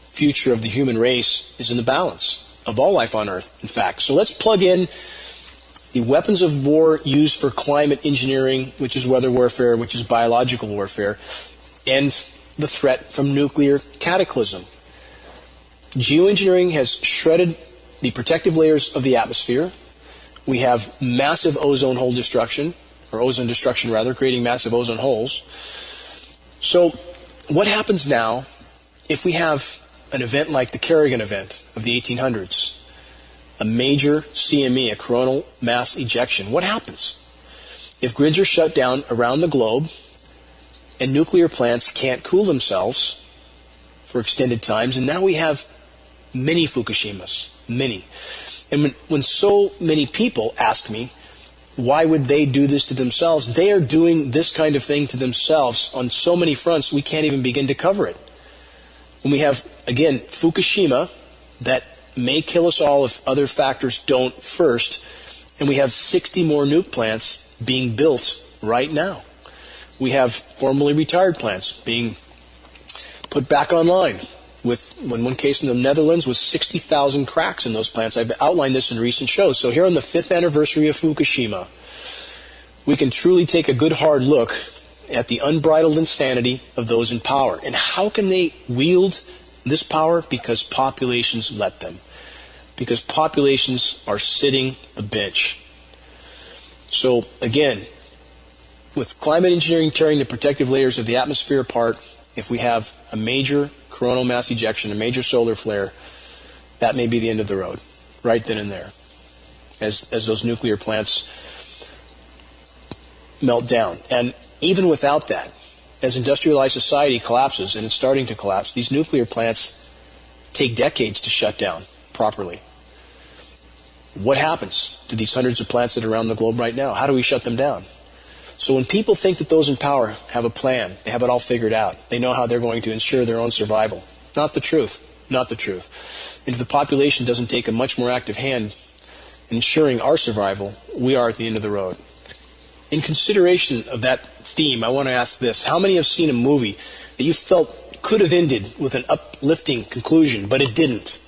future of the human race is in the balance, of all life on Earth, in fact. So let's plug in the weapons of war used for climate engineering, which is weather warfare, which is biological warfare, and the threat from nuclear cataclysm. Geoengineering has shredded the protective layers of the atmosphere. We have massive ozone hole destruction, or ozone destruction rather, creating massive ozone holes. So what happens now if we have an event like the Kerrigan event of the 1800s? A major CME, a coronal mass ejection. What happens if grids are shut down around the globe and nuclear plants can't cool themselves for extended times? And now we have many Fukushimas, many. And when so many people ask me, why would they do this to themselves? They are doing this kind of thing to themselves on so many fronts, we can't even begin to cover it. When we have, again, Fukushima, that may kill us all if other factors don't first, and we have 60 more nuke plants being built right now. We have formerly retired plants being put back online, with, in one case in the Netherlands, with 60,000 cracks in those plants. I've outlined this in recent shows. So here on the 5th anniversary of Fukushima, we can truly take a good hard look at the unbridled insanity of those in power. And how can they wield this power? Because populations let them. Because populations are sitting the bench. So again, with climate engineering tearing the protective layers of the atmosphere apart, if we have a major coronal mass ejection, a major solar flare, that may be the end of the road, right then and there, as those nuclear plants melt down. And even without that, as industrialized society collapses, and it's starting to collapse, these nuclear plants take decades to shut down properly. What happens to these hundreds of plants that are around the globe right now? How do we shut them down? So when people think that those in power have a plan, they have it all figured out, they know how they're going to ensure their own survival. Not the truth. Not the truth. And if the population doesn't take a much more active hand in ensuring our survival, we are at the end of the road. In consideration of that theme, I want to ask this. How many have seen a movie that you felt could have ended with an uplifting conclusion, but it didn't?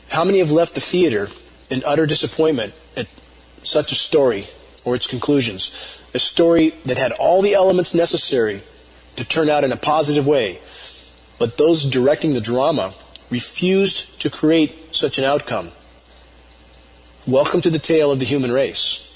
How many have left the theater in utter disappointment at such a story or its conclusions? A story that had all the elements necessary to turn out in a positive way, but those directing the drama refused to create such an outcome. Welcome to the tale of the human race.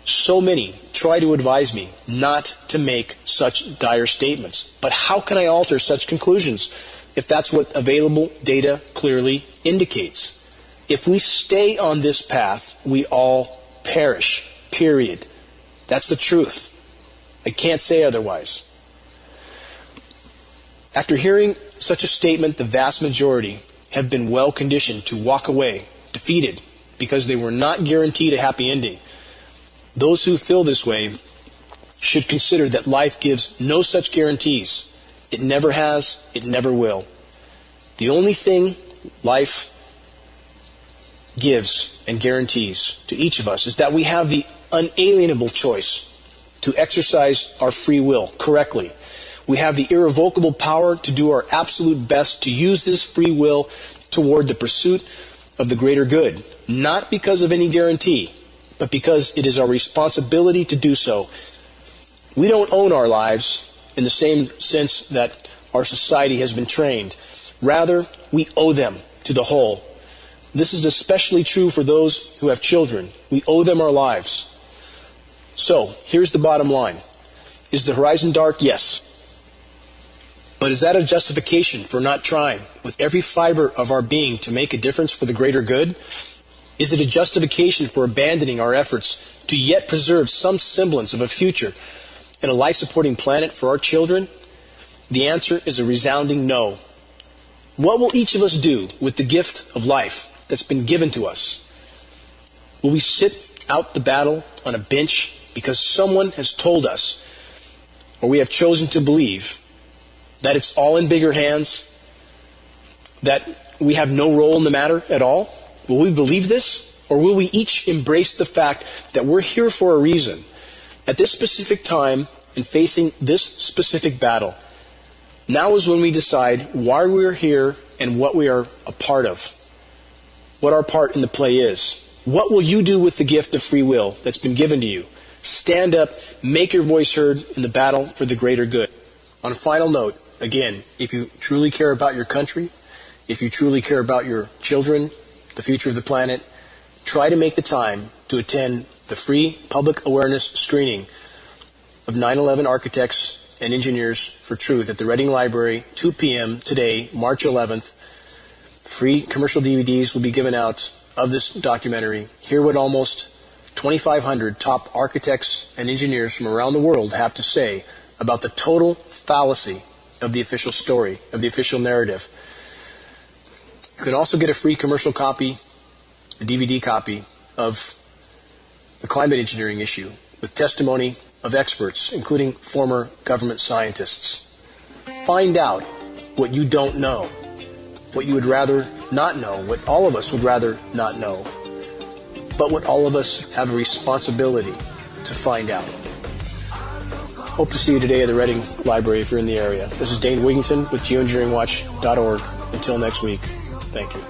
So many try to advise me not to make such dire statements. But how can I alter such conclusions if that's what available data clearly indicates? If we stay on this path, we all perish. Period. That's the truth. I can't say otherwise. After hearing such a statement, the vast majority have been well conditioned to walk away, defeated, because they were not guaranteed a happy ending. Those who feel this way should consider that life gives no such guarantees. It never has, it never will. The only thing life gives and guarantees to each of us is that we have the unalienable choice to exercise our free will correctly. We have the irrevocable power to do our absolute best to use this free will toward the pursuit of the greater good, not because of any guarantee, but because it is our responsibility to do so. We don't own our lives in the same sense that our society has been trained. Rather, we owe them to the whole. This is especially true for those who have children. We owe them our lives. So, here's the bottom line. Is the horizon dark? Yes. But is that a justification for not trying with every fiber of our being to make a difference for the greater good? Is it a justification for abandoning our efforts to yet preserve some semblance of a future and a life-supporting planet for our children? The answer is a resounding no. What will each of us do with the gift of life that's been given to us? Will we sit out the battle on a bench because someone has told us, or we have chosen to believe, that it's all in bigger hands, that we have no role in the matter at all? Will we believe this? Or will we each embrace the fact that we're here for a reason, at this specific time, and facing this specific battle? Now is when we decide why we're here and what we are a part of, what our part in the play is. What will you do with the gift of free will that's been given to you? Stand up, make your voice heard in the battle for the greater good. On a final note, again, if you truly care about your country, if you truly care about your children, the future of the planet, try to make the time to attend the free public awareness screening of 9/11 Architects and Engineers for Truth at the Reading Library, 2 p.m. today, March 11th. Free commercial DVDs will be given out of this documentary. Hear what almost 2,500 top architects and engineers from around the world have to say about the total fallacy of the official story, of the official narrative. You can also get a free commercial copy, a DVD copy of the climate engineering issue with testimony of experts, including former government scientists. Find out what you don't know, what you would rather not know, what all of us would rather not know, but what all of us have a responsibility to find out. Hope to see you today at the Reading Library if you're in the area. This is Dane Wigington with GeoEngineeringWatch.org. Until next week, thank you.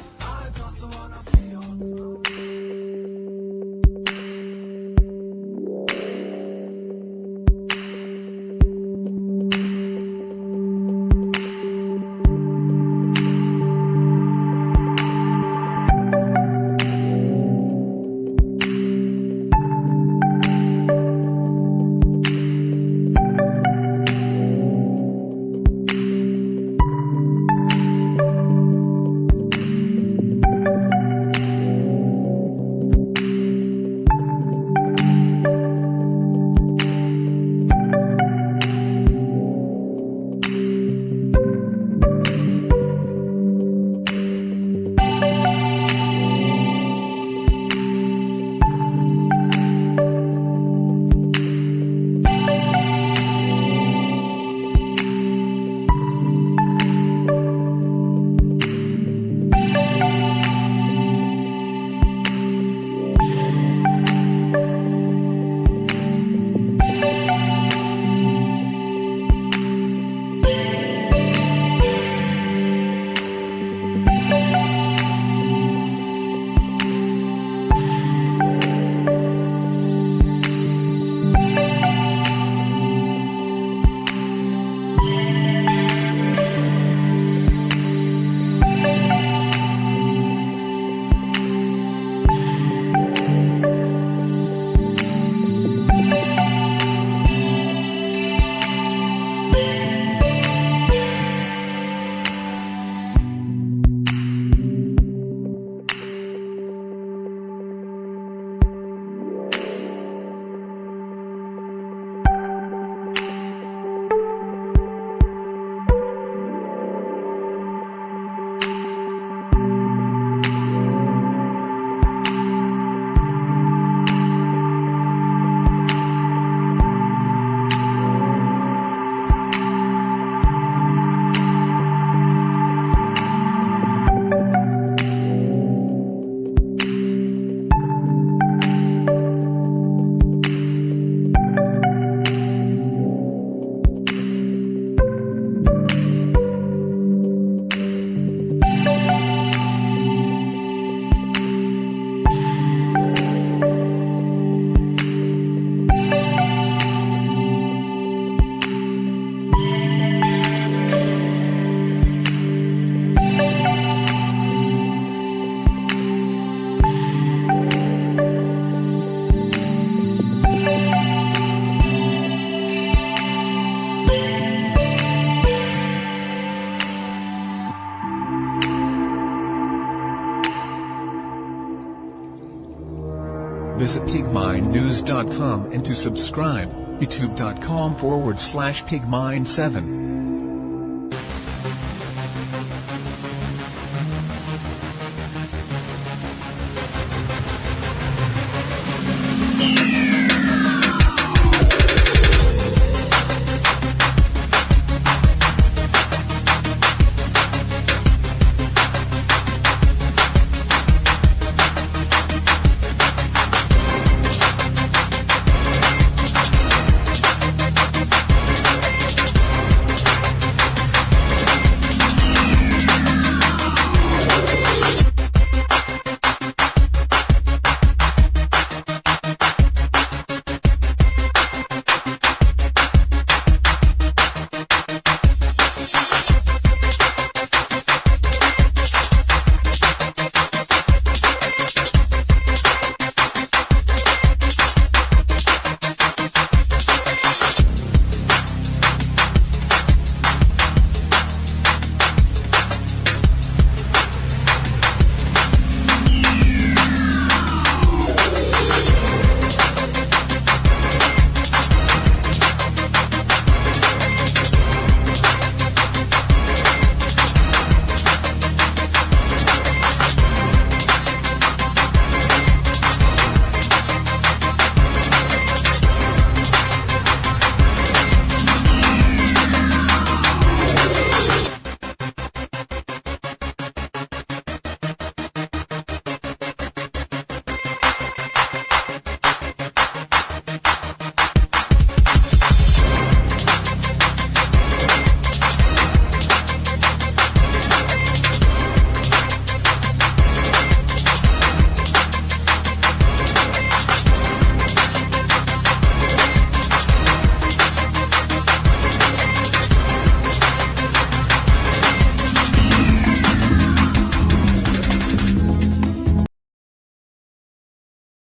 Visit pigminenews.com and to subscribe, youtube.com/pigmine7.